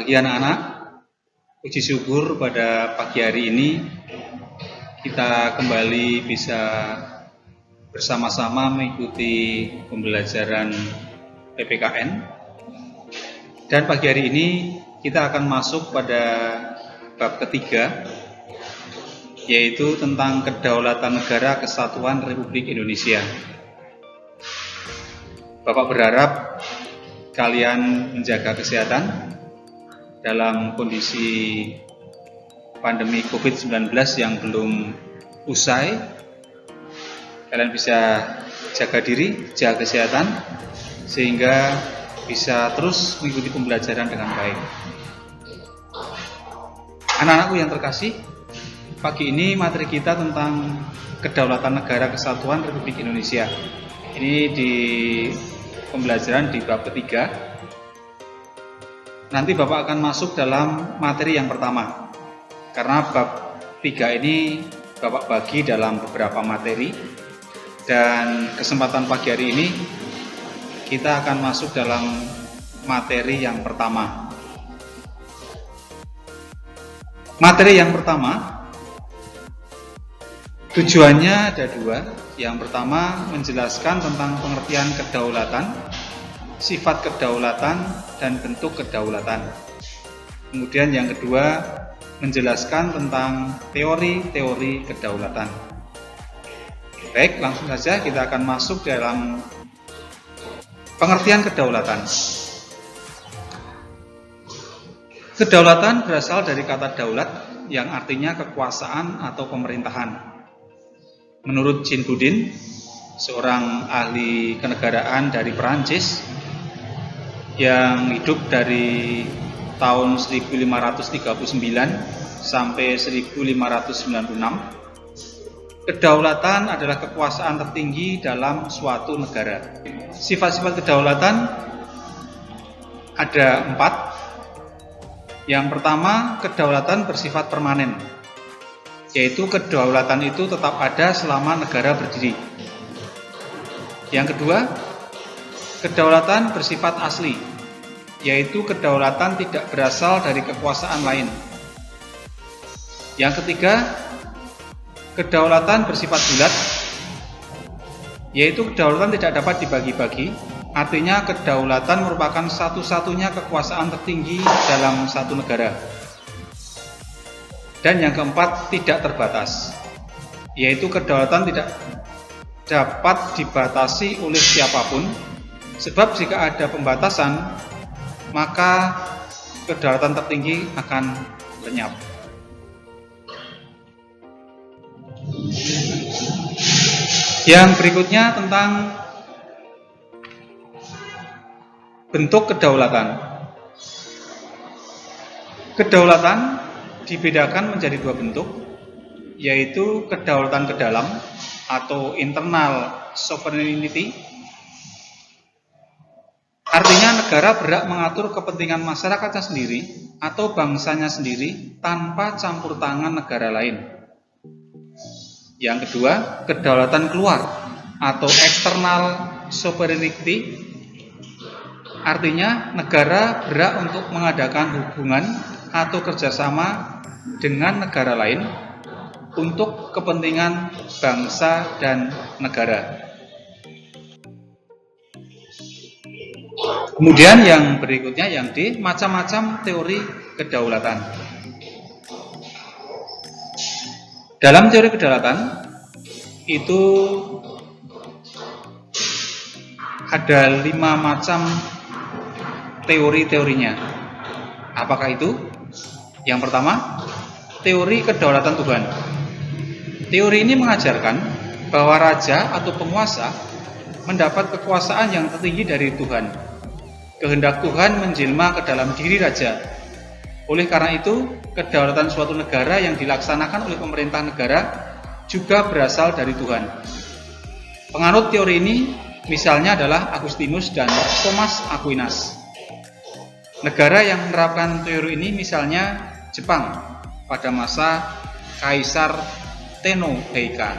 pagi anak-anak. Puji syukur pada pagi hari ini kita kembali bisa bersama-sama mengikuti pembelajaran PPKN. Dan pagi hari ini kita akan masuk pada bab ketiga, yaitu tentang Kedaulatan Negara Kesatuan Republik Indonesia. Bapak berharap kalian menjaga kesehatan dalam kondisi pandemi COVID-19 yang belum usai. Kalian bisa jaga diri, jaga kesehatan, sehingga bisa terus mengikuti pembelajaran dengan baik. Anak-anakku yang terkasih, pagi ini materi kita tentang Kedaulatan Negara Kesatuan Republik Indonesia. Ini di pembelajaran di bab ketiga. Nanti Bapak akan masuk dalam materi yang pertama, karena bab 3 ini Bapak bagi dalam beberapa materi. Dan kesempatan pagi hari ini kita akan masuk dalam materi yang pertama. Materi yang pertama tujuannya ada dua. Yang pertama menjelaskan tentang pengertian kedaulatan, sifat kedaulatan, dan bentuk kedaulatan. Kemudian yang kedua menjelaskan tentang teori-teori kedaulatan. Baik, langsung saja kita akan masuk dalam pengertian kedaulatan. Kedaulatan berasal dari kata daulat yang artinya kekuasaan atau pemerintahan. Menurut Jean Bodin, seorang ahli kenegaraan dari Perancis yang hidup dari tahun 1539 sampai 1596, kedaulatan adalah kekuasaan tertinggi dalam suatu negara. Sifat-sifat kedaulatan ada 4. Yang pertama, kedaulatan bersifat permanen, yaitu kedaulatan itu tetap ada selama negara berdiri. Yang kedua, kedaulatan bersifat asli, yaitu kedaulatan tidak berasal dari kekuasaan lain. Yang ketiga, kedaulatan bersifat bulat, yaitu kedaulatan tidak dapat dibagi-bagi, artinya kedaulatan merupakan satu-satunya kekuasaan tertinggi dalam satu negara. Dan yang keempat, tidak terbatas, yaitu kedaulatan tidak dapat dibatasi oleh siapapun, sebab jika ada pembatasan, maka kedaulatan tertinggi akan lenyap. Yang berikutnya tentang bentuk kedaulatan. Kedaulatan dibedakan menjadi dua bentuk, yaitu kedaulatan ke dalam atau internal sovereignty. Artinya negara berhak mengatur kepentingan masyarakatnya sendiri atau bangsanya sendiri tanpa campur tangan negara lain. Yang kedua, kedaulatan keluar atau external sovereignty. Artinya negara berhak untuk mengadakan hubungan atau kerjasama dengan negara lain untuk kepentingan bangsa dan negara. Kemudian yang berikutnya yang D, macam-macam teori kedaulatan. Dalam teori kedaulatan itu ada 5 macam teori-teorinya. Apakah itu? Yang pertama, teori kedaulatan Tuhan. Teori ini mengajarkan bahwa raja atau penguasa mendapat kekuasaan yang tertinggi dari Tuhan. Kehendak Tuhan menjelma ke dalam diri raja. Oleh karena itu, kedaulatan suatu negara yang dilaksanakan oleh pemerintah negara juga berasal dari Tuhan. Penganut teori ini misalnya adalah Agustinus dan Thomas Aquinas. Negara yang menerapkan teori ini misalnya Jepang pada masa Kaisar Tenno Heika.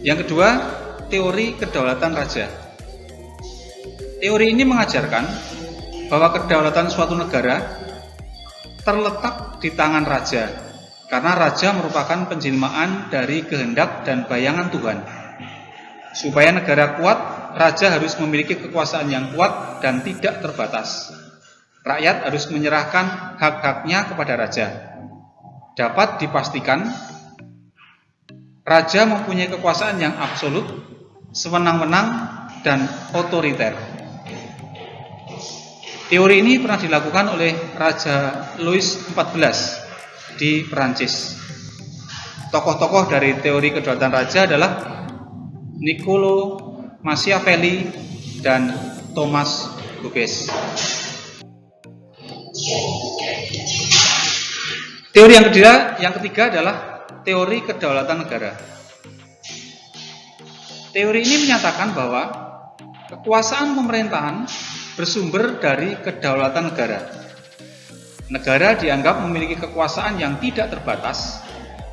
Yang kedua, teori kedaulatan raja. Teori ini mengajarkan bahwa kedaulatan suatu negara terletak di tangan raja, karena raja merupakan penjelmaan dari kehendak dan bayangan Tuhan. Supaya negara kuat, raja harus memiliki kekuasaan yang kuat dan tidak terbatas. Rakyat harus menyerahkan hak-haknya kepada raja. Dapat dipastikan, raja mempunyai kekuasaan yang absolut, sewenang-wenang, dan otoriter. Teori ini pernah dilakukan oleh Raja Louis XIV di Perancis. Tokoh-tokoh dari teori kedaulatan raja adalah Niccolo Machiavelli dan Thomas Hobbes. Teori yang ketiga adalah teori kedaulatan negara. Teori ini menyatakan bahwa kekuasaan pemerintahan bersumber dari kedaulatan negara. Negara dianggap memiliki kekuasaan yang tidak terbatas,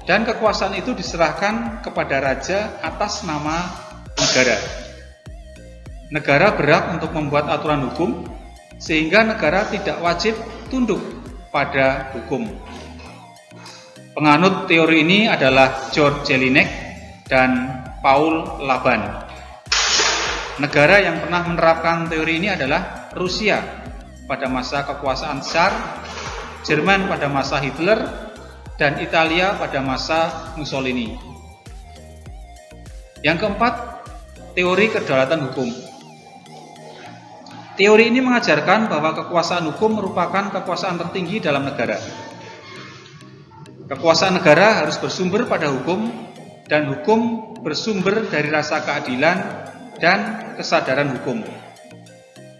dan kekuasaan itu diserahkan kepada raja atas nama negara. Negara berhak untuk membuat aturan hukum, sehingga negara tidak wajib tunduk pada hukum. Penganut teori ini adalah George Jelinek dan Paul Laban. Negara yang pernah menerapkan teori ini adalah Rusia pada masa kekuasaan Tsar, Jerman pada masa Hitler, dan Italia pada masa Mussolini. Yang keempat, teori kedaulatan hukum. Teori ini mengajarkan bahwa kekuasaan hukum merupakan kekuasaan tertinggi dalam negara. Kekuasaan negara harus bersumber pada hukum, dan hukum bersumber dari rasa keadilan dan kesadaran hukum.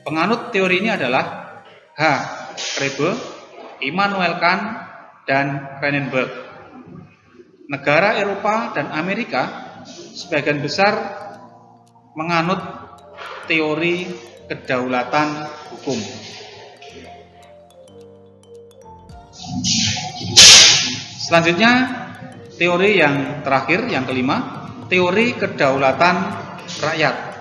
Penganut teori ini adalah H. Krebe, Immanuel Kant, dan Renenberg. Negara Eropa dan Amerika sebagian besar menganut teori kedaulatan hukum. Selanjutnya, teori yang terakhir, yang kelima, teori kedaulatan rakyat.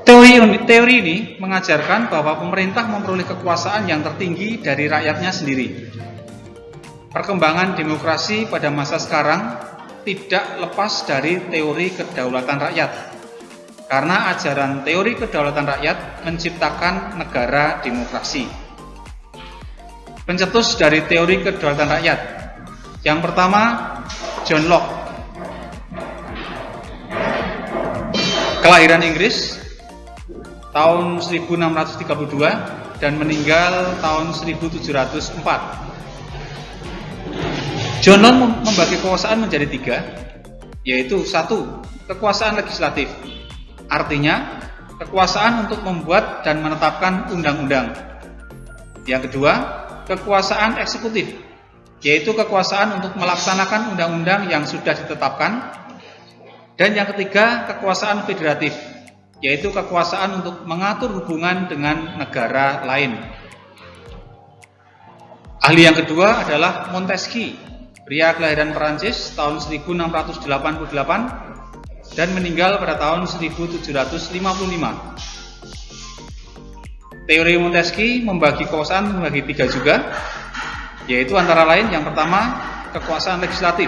Teori ini mengajarkan bahwa pemerintah memperoleh kekuasaan yang tertinggi dari rakyatnya sendiri. Perkembangan demokrasi pada masa sekarang tidak lepas dari teori kedaulatan rakyat, karena ajaran teori kedaulatan rakyat menciptakan negara demokrasi. Pencetus dari teori kedaulatan rakyat. Yang pertama, John Locke. Kelahiran Inggris tahun 1632 dan meninggal tahun 1704. John Locke membagi kekuasaan menjadi tiga, yaitu satu, kekuasaan legislatif. Artinya, kekuasaan untuk membuat dan menetapkan undang-undang. Yang kedua, kekuasaan eksekutif, yaitu kekuasaan untuk melaksanakan undang-undang yang sudah ditetapkan. Dan yang ketiga, kekuasaan federatif, yaitu kekuasaan untuk mengatur hubungan dengan negara lain. Ahli yang kedua adalah Montesquieu, pria kelahiran Perancis tahun 1688 dan meninggal pada tahun 1755. Teori Montesquieu membagi kekuasaan menjadi tiga juga, yaitu antara lain yang pertama, kekuasaan legislatif,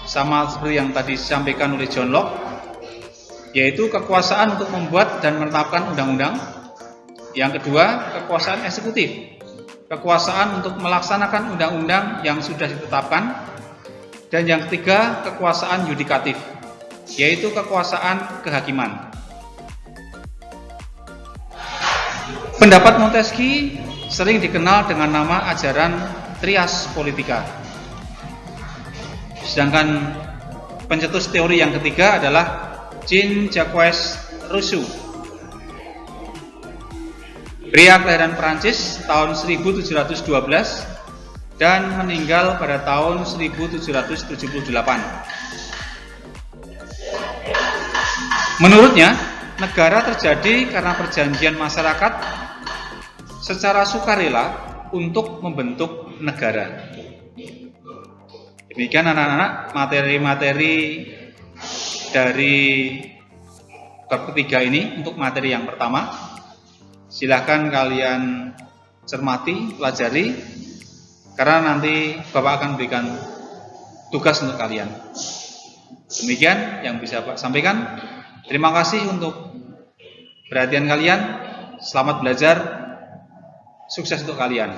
sama seperti yang tadi disampaikan oleh John Locke, yaitu kekuasaan untuk membuat dan menetapkan undang-undang. Yang kedua, kekuasaan eksekutif, kekuasaan untuk melaksanakan undang-undang yang sudah ditetapkan. Dan yang ketiga, kekuasaan yudikatif, yaitu kekuasaan kehakiman. Pendapat Montesquieu sering dikenal dengan nama ajaran trias politika. Sedangkan pencetus teori yang ketiga adalah Jean-Jacques Rousseau, pria kelahiran Perancis tahun 1712 dan meninggal pada tahun 1778. Menurutnya, negara terjadi karena perjanjian masyarakat secara sukarela untuk membentuk negara. Demikian anak-anak materi-materi dari bab ketiga ini untuk materi yang pertama. Silahkan kalian cermati, pelajari, karena nanti Bapak akan berikan tugas untuk kalian. Demikian yang bisa Pak sampaikan. Terima kasih untuk perhatian kalian. Selamat belajar. Sukses untuk kalian.